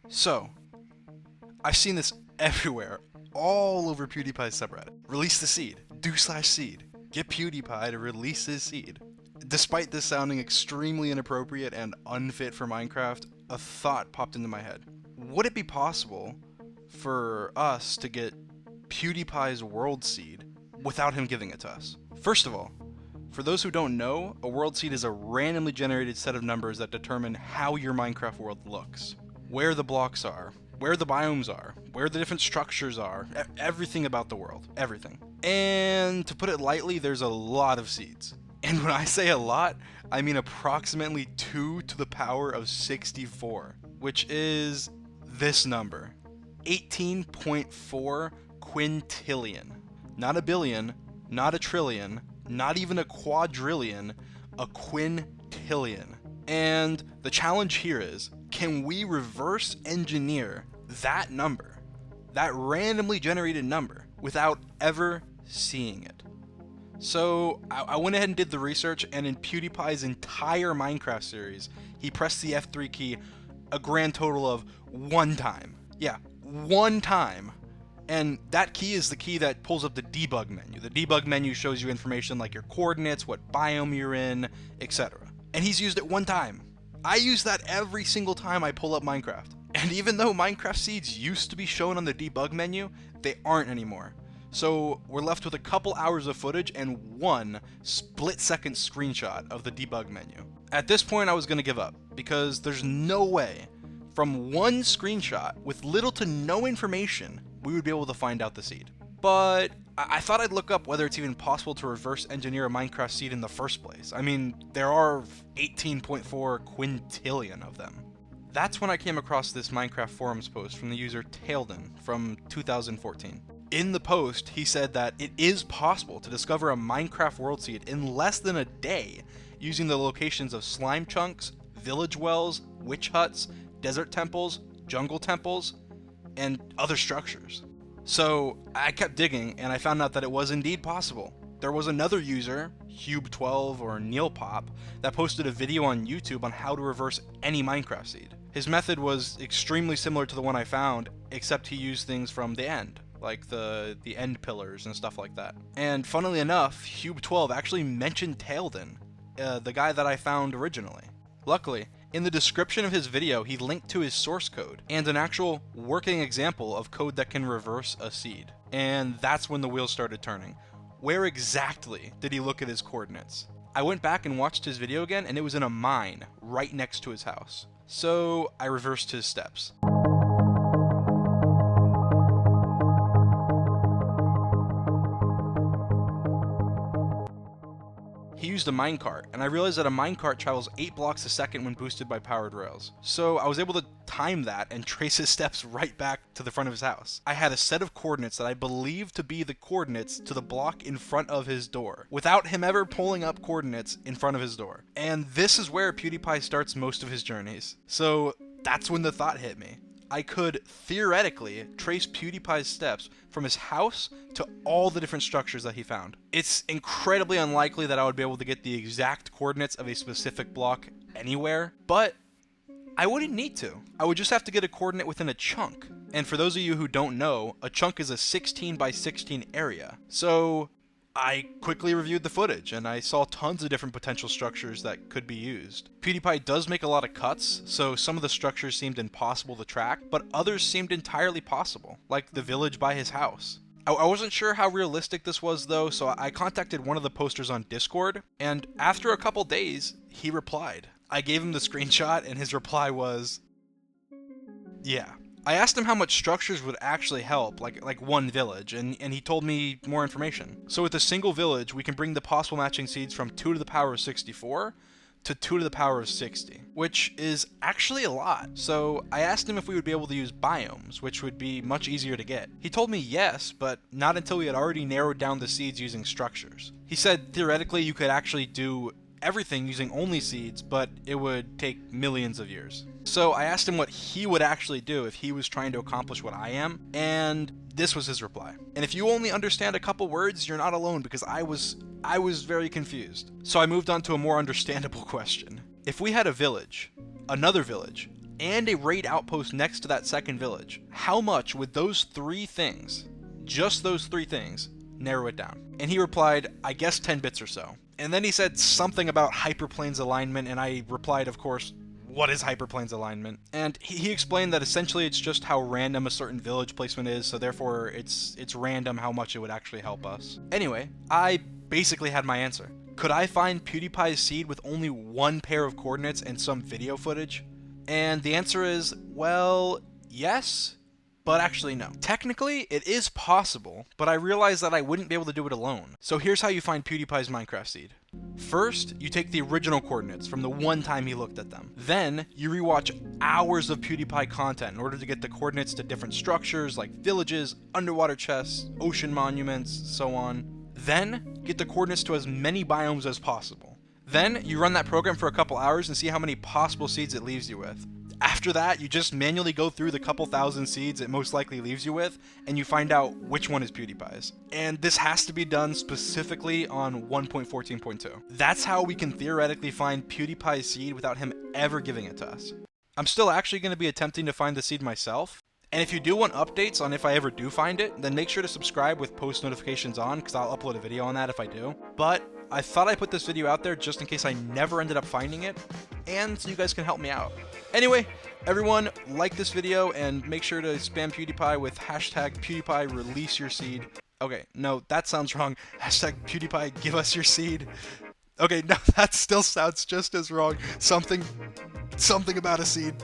So, I've seen this everywhere, all over PewDiePie's subreddit. Release the seed. Do/seed. Get PewDiePie to release his seed. Despite this sounding extremely inappropriate and unfit for Minecraft, a thought popped into my head. Would it be possible for us to get PewDiePie's world seed without him giving it to us? First of all, for those who don't know, a world seed is a randomly generated set of numbers that determine how your Minecraft world looks. Where the blocks are, where the biomes are, where the different structures are, everything about the world, everything. And to put it lightly, there's a lot of seeds. And when I say a lot, I mean approximately 2 to the power of 64, which is this number, 18.4 quintillion. Not a billion, not a trillion, not even a quadrillion, a quintillion. And the challenge here is, can we reverse engineer that number, that randomly generated number, without ever seeing it? So I went ahead and did the research, and in PewDiePie's entire Minecraft series, he pressed the F3 key a grand total of 1 time. Yeah, 1 time. And that key is the key that pulls up the debug menu. The debug menu shows you information like your coordinates, what biome you're in, etc. And he's used it 1 time. I use that every single time I pull up Minecraft. And even though Minecraft seeds used to be shown on the debug menu, they aren't anymore. So we're left with a couple hours of footage and 1 split-second screenshot of the debug menu. At this point, I was going to give up, because there's no way, from 1 screenshot with little to no information, we would be able to find out the seed. But I thought I'd look up whether it's even possible to reverse engineer a Minecraft seed in the first place. I mean, there are 18.4 quintillion of them. That's when I came across this Minecraft forums post from the user Tailden from 2014. In the post, he said that it is possible to discover a Minecraft world seed in less than a day using the locations of slime chunks, village wells, witch huts, desert temples, jungle temples, and other structures. So I kept digging, and I found out that it was indeed possible. There was another user, Hube12 or Neilpop, that posted a video on YouTube on how to reverse any Minecraft seed. His method was extremely similar to the one I found, except he used things from the end, like the end pillars and stuff like that. And funnily enough, Hube12 actually mentioned Tailden, the guy that I found originally. Luckily, in the description of his video, he linked to his source code and an actual working example of code that can reverse a seed. And that's when the wheels started turning. Where exactly did he look at his coordinates? I went back and watched his video again, and it was in a mine right next to his house. So I reversed his steps. He used a minecart, and I realized that a minecart travels 8 blocks a second when boosted by powered rails. So I was able to time that and trace his steps right back to the front of his house. I had a set of coordinates that I believed to be the coordinates to the block in front of his door, without him ever pulling up coordinates in front of his door. And this is where PewDiePie starts most of his journeys. So that's when the thought hit me. I could theoretically trace PewDiePie's steps from his house to all the different structures that he found. It's incredibly unlikely that I would be able to get the exact coordinates of a specific block anywhere, but I wouldn't need to. I would just have to get a coordinate within a chunk. And for those of you who don't know, a chunk is a 16 by 16 area. So I quickly reviewed the footage, and I saw tons of different potential structures that could be used. PewDiePie does make a lot of cuts, so some of the structures seemed impossible to track, but others seemed entirely possible, like the village by his house. I wasn't sure how realistic this was though, so I contacted one of the posters on Discord, and after a couple days, he replied. I gave him the screenshot, and his reply was, yeah. I asked him how much structures would actually help, like 1 village, and he told me more information. So with a single village, we can bring the possible matching seeds from 2 to the power of 64 to 2 to the power of 60, which is actually a lot. So I asked him if we would be able to use biomes, which would be much easier to get. He told me yes, but not until we had already narrowed down the seeds using structures. He said theoretically you could actually do everything using only seeds, but it would take millions of years. So I asked him what he would actually do if he was trying to accomplish what I am, and this was his reply. And if you only understand a couple words, you're not alone, because I was very confused. So I moved on to a more understandable question. If we had a village, another village, and a raid outpost next to that second village. How much would those 3 things, just those 3 things, narrow it down? And he replied, I guess 10 bits or so. And then he said something about hyperplanes alignment, and I replied, of course, what is hyperplanes alignment? And he explained that essentially it's just how random a certain village placement is, so therefore it's random how much it would actually help us. Anyway, I basically had my answer. Could I find PewDiePie's seed with only 1 pair of coordinates and some video footage? And the answer is, well, yes, but actually no. Technically, it is possible, but I realized that I wouldn't be able to do it alone. So here's how you find PewDiePie's Minecraft seed. First, you take the original coordinates from the one time he looked at them. Then, you rewatch hours of PewDiePie content in order to get the coordinates to different structures like villages, underwater chests, ocean monuments, so on. Then, get the coordinates to as many biomes as possible. Then, you run that program for a couple hours and see how many possible seeds it leaves you with. After that, you just manually go through the couple thousand seeds it most likely leaves you with, and you find out which one is PewDiePie's. And this has to be done specifically on 1.14.2. That's how we can theoretically find PewDiePie's seed without him ever giving it to us. I'm still actually going to be attempting to find the seed myself, and if you do want updates on if I ever do find it, then make sure to subscribe with post notifications on, because I'll upload a video on that if I do. But I thought I'd put this video out there just in case I never ended up finding it, and so you guys can help me out. Anyway, everyone, like this video and make sure to spam PewDiePie with hashtag PewDiePie release your seed. Okay, no, that sounds wrong. Hashtag PewDiePie give us your seed. Okay, no, that still sounds just as wrong. Something about a seed.